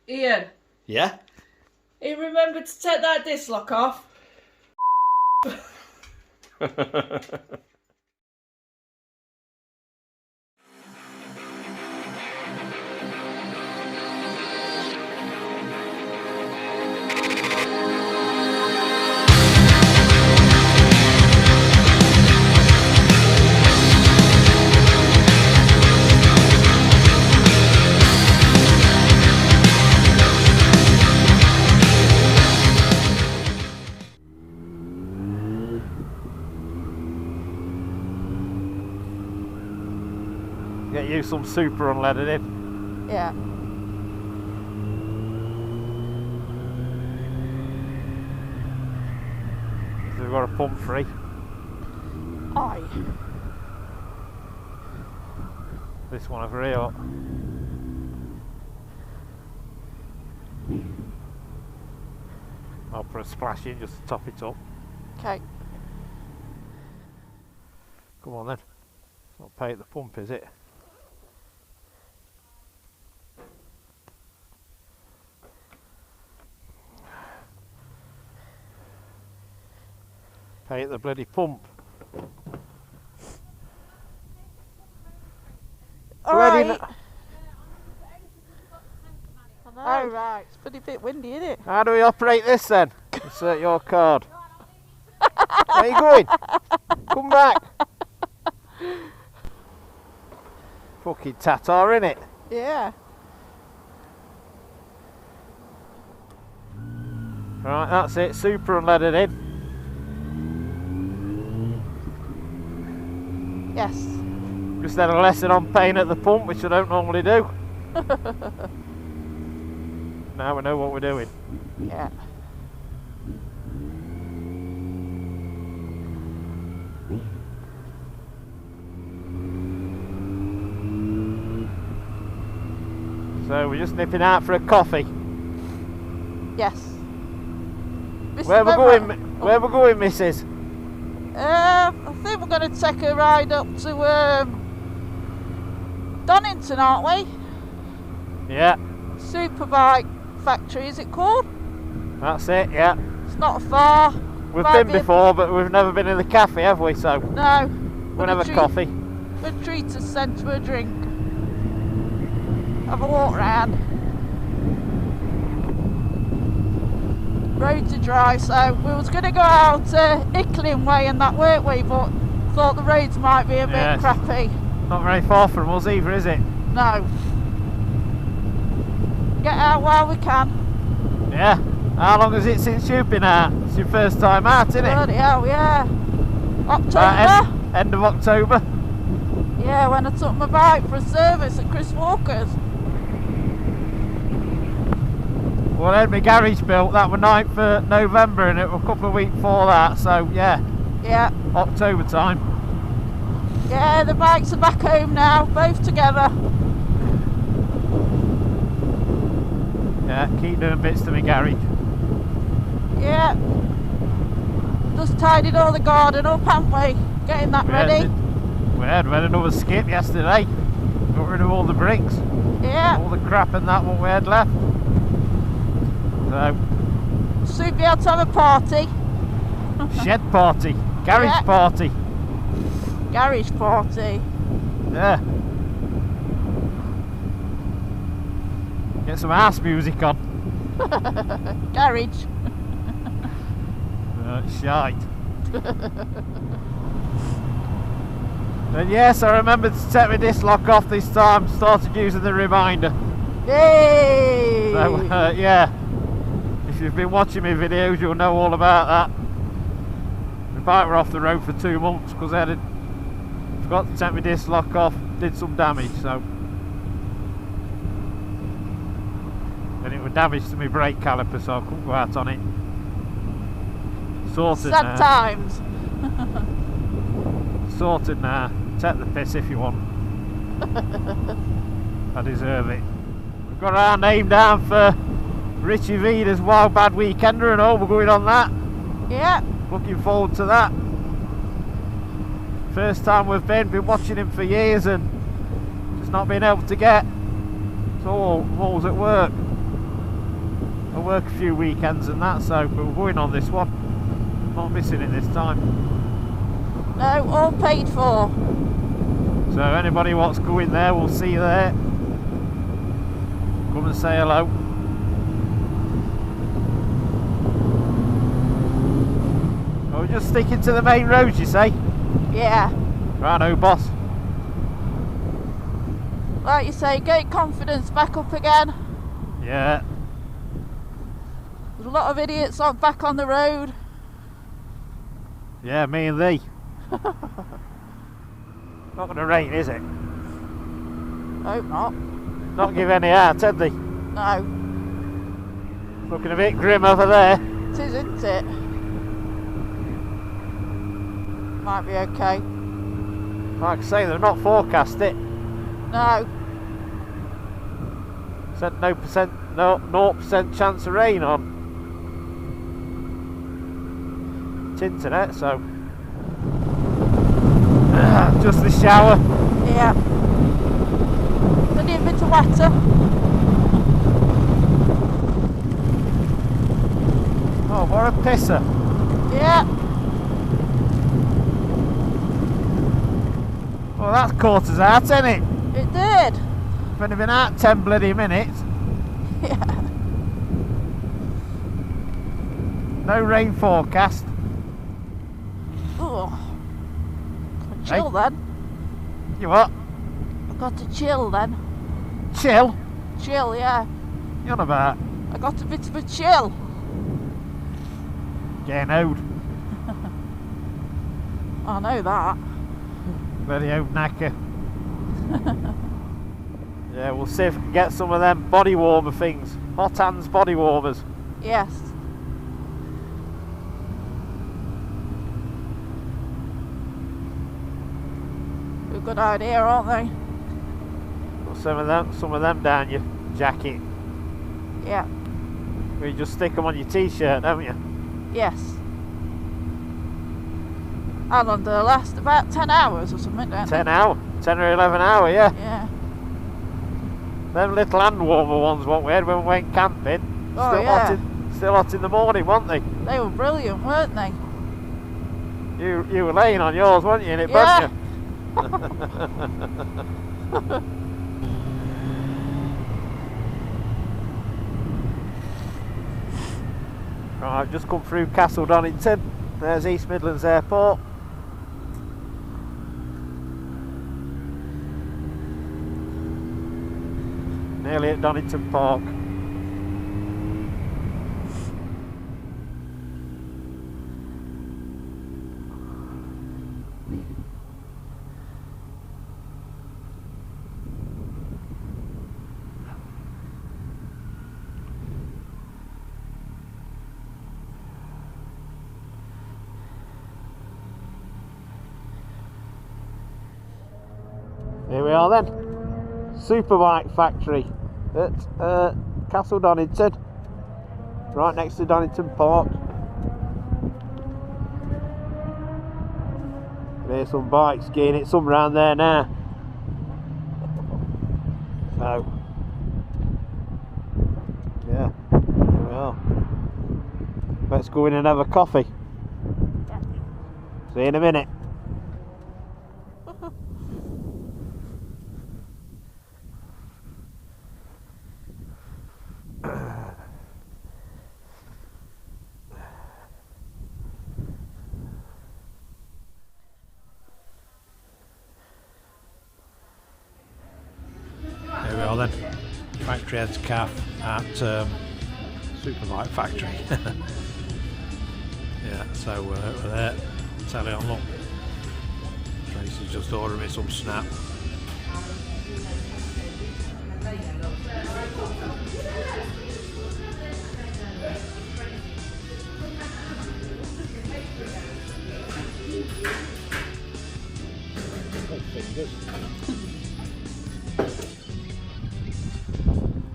Ian, Yeah? you remember to take that disc lock off? Get you some super unleaded in. Yeah. We've got a pump free. Aye. This one over here. I'll put a splash in just to top it up. Okay. Come on then. It's not pay at the pump, is it? Pay at the bloody pump. Alright. Oh right, it's pretty bit windy, isn't it? How do we operate this then? Insert your card. Where are you going? Come back. Fucking Tatar, innit? Yeah. Right, that's it. Super unleaded in. Yes. Just had a lesson on paying at the pump, which I don't normally do. Now we know what we're doing. Yeah. So we're just nipping out for a coffee. Yes. Where we're going, where we're going, Mrs. I think we're going to take a ride up to Donington, aren't we? Yeah, Superbike Factory, is it called? that's it. Yeah, It's not far. we've Might been be a- before, but we've never been in the cafe, have we? So No. we'll have a coffee. We'll treat us, send to a drink. Have a walk round. Roads are dry, so we was going to go out Ickling way and that, weren't we? But thought the roads might be a bit Yes. crappy. Not very far from us either, is it? No. Get out while we can. Yeah. How long is it since you've been out? It's your first time out, isn't it? Bloody hell, yeah. October? End of October. Yeah, when I took my bike for a service at Chris Walker's. Well, I had my garage built. That was 9th of November, and it was a couple of weeks before that. So yeah, Yeah. October time. Yeah, the bikes are back home now, both together. Yeah, keep doing bits to my garage. Yeah. Just tidied all the garden up, haven't we? Getting that ready. We had another skip yesterday. Got rid of all the bricks, Yeah. all the crap and that what we had left. So, Soon be able to have a party. shed party, garage Yeah. party. Garage party. Yeah. Get some house music on. Garage. Shite. And yes, I remembered to take my disc lock off this time. Started using the reminder. Yay! So yeah, if you've been watching my videos, you'll know all about that. The bike were off the road for 2 months because I forgot to take my disc lock off. Did some damage, so then it was damage to my brake caliper, so I couldn't go out on it. Sorted Sad now. times. Sorted now. Take the piss if you want. I deserve it. We've got our name down for Richie Vida's Wild Bad Weekender and all. We're going on that. Yeah. Looking forward to that. First time we've been watching him for years and just not been able to get. So I'm always at work. I work a few weekends and that, so but we're going on this one. Not missing it this time. No, all paid for. So anybody wants going there, we'll see you there. Come and say hello. Oh, we're just sticking to the main road, you say? Yeah. Righto, boss. Like you say, get confidence back up again. Yeah. There's a lot of idiots back on the road. Yeah, me and thee. Not going to rain, is it? Hope not. Not give any out, had they? No. Looking a bit grim over there. It is, isn't it? Might be okay. Like I say, they've not forecast it. No. Said no 0% chance of rain on internet, so just the shower. Yeah. Only a bit of wetter. Oh, what a pisser. Yeah. Well, that's caught us out, ain't it? It did. We've only been out 10 bloody minutes. Yeah. No rain forecast. Oh. Chill then. You what? I got to chill then. Chill? Chill, yeah. You on about? I got a bit of a chill. Getting old. I know that. Bloody old knacker. Yeah, we'll see if we can get some of them body warmer things. Hot hands body warmers. Yes. A good idea, aren't they? Put some of them down your jacket. Yeah. You just stick them on your t-shirt, don't you? Yes. How long do they last? About 10 hours or something, don't 10 hour, 10 or 11 hour, yeah. they? Yeah. Them little hand warmer ones what we had when we went camping. Oh, Still yeah. still hot in the morning, weren't they? They were brilliant, weren't they? You were laying on yours, weren't you? And it Yeah. burnt you. Right, I've just come through Castle Donington. There's East Midlands Airport. Nearly at Donington Park. Here we are then. Superbike Factory at Castle Donington, right next to Donington Park. There's some bikes getting it, some round there now. So, yeah, here we are. Let's go in and have a coffee. See you in a minute. There we are then, Factoryheads Caf at Superbike Factory. Yeah, so we're there, telly on, look. Tracy's just ordering me some snap.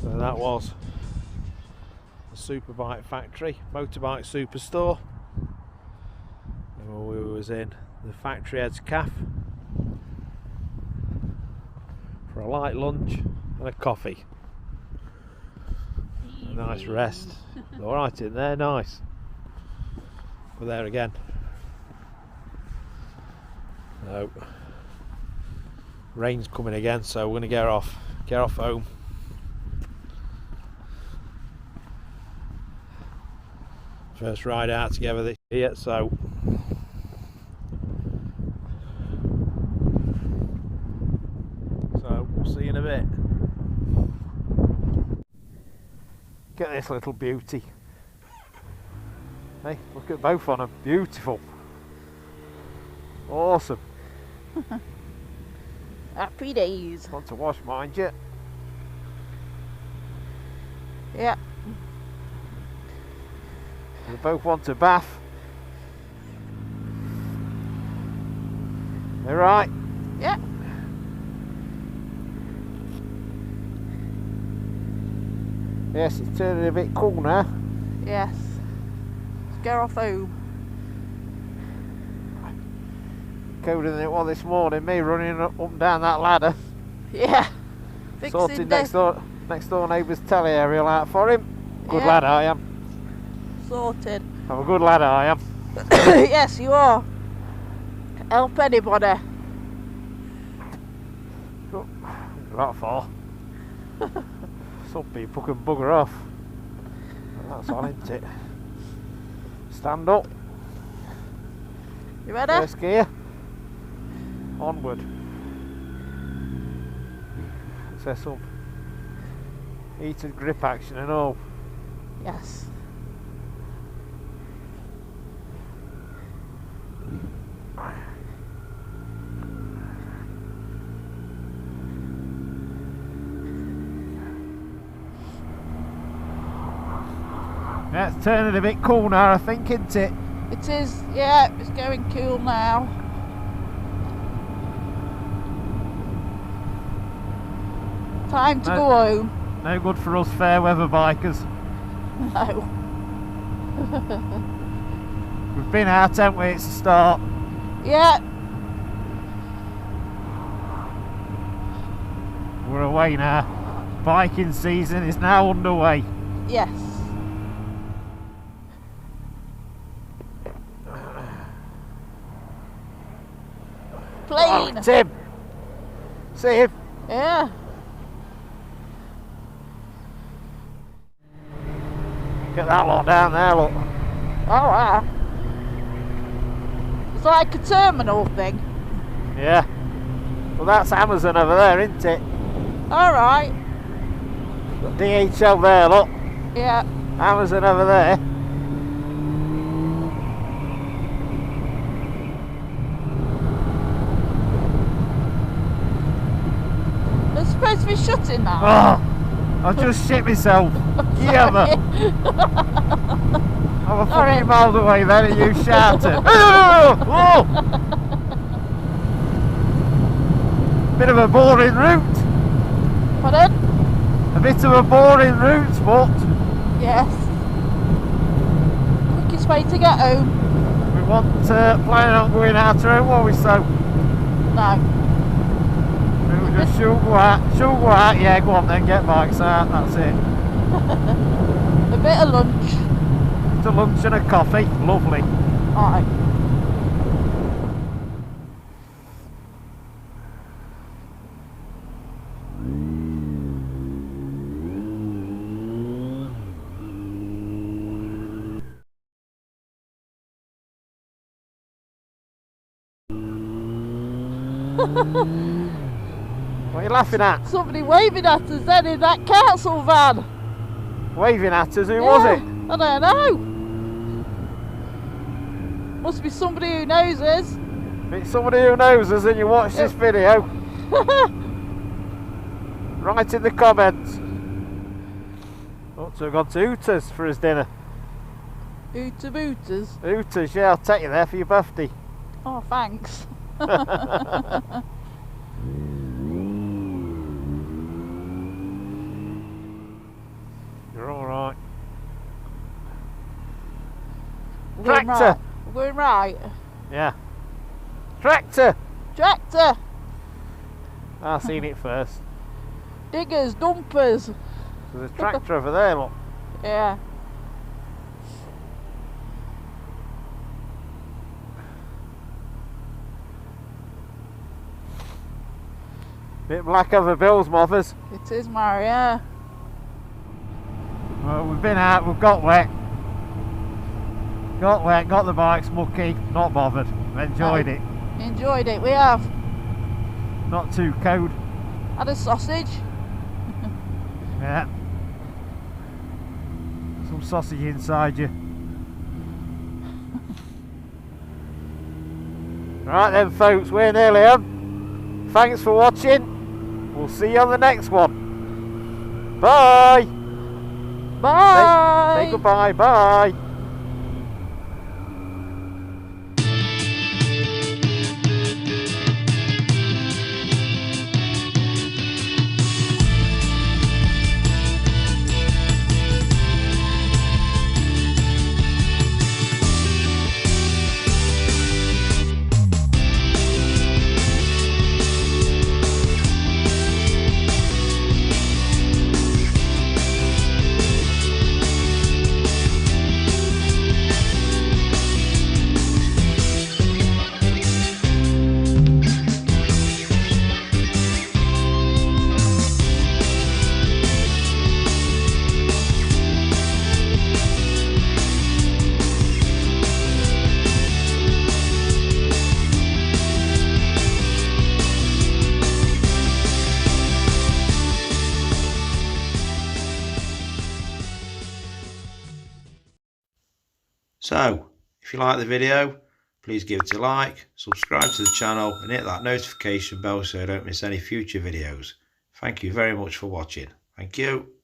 So that was the Superbike Factory, motorbike superstore. And we was in the Factoryheads Caf for a light lunch and a coffee. And Nice rest. Alright in there, nice. We're there again. No. Rain's coming again, so we're going to get off home. First ride out together this year, so we'll see you in a bit. Get this little beauty. Hey, look at both on them. Beautiful. Awesome. Happy days. Want to wash, mind you. Yeah. We both want a bath. Alright? Yeah. Yes, it's turning a bit cool now. Yes. Let's get off home. Colder than it was this morning, me running up and down that ladder. Yeah. Sorting next door neighbour's telly aerial out for him. Good lad I am. Sorted. I'm a good lad I am. Yes, you are. Help anybody. Oh, not far. Some people can bugger off. That's on, isn't it? Stand up. You ready? First gear. Onward. There's some heated grip action and all. Yes. Yeah, it's turning a bit cool now, I think, isn't it? It is, yeah, it's going cool now. Time to go home. No good for us fair weather bikers. No. We've been out, haven't we? It's a start. Yeah. We're away now. Biking season is now underway. Yes. Plane. Oh, Tim! See him? Yeah. Get that lot down there, look. Alright. It's like a terminal thing. Yeah. Well, that's Amazon over there, isn't it? Alright. DHL there, look. Yeah. Amazon over there. They're supposed to be shutting now. Oh, I just shit myself. Yeah, man. I'm a fucking miles away then and you shouted. Oh! Bit of a boring route. Pardon? A bit of a boring route, but Yes. Quickest way to get home. we want planning on going out of home, were we? So No. we just should go out. Yeah, go on then, get bikes out. That's it. A bit of lunch. To lunch and a coffee. Lovely. Alright. What are you laughing at? Somebody waving at us then in that council van. Waving at us, who was it? I don't know. Must be somebody who knows us. If it's somebody who knows us and you watch this video, write in the comments. Oh, so we've gone to Hooters for his dinner. Hooter booters. Hooters, yeah, I'll take you there for your birthday. Oh, thanks. You're alright. We're going Tractor! right. We're going right. Yeah. Tractor! Tractor. I've seen it first. Diggers, dumpers. There's a tractor over there, look. Yeah. Bit black over Bill's mothers. It is, Mario. Well, we've been out, we've got wet. Got wet, got the bikes mucky, not bothered. Enjoyed it. Enjoyed it, we have. Not too cold. Had a sausage. Yeah. Some sausage inside you. Right then folks, we're nearly on. Thanks for watching. We'll see you on the next one. Bye. Bye. Say goodbye. Bye. So, if you like the video, please give it a like, subscribe to the channel and hit that notification bell so you don't miss any future videos. Thank you very much for watching. Thank you.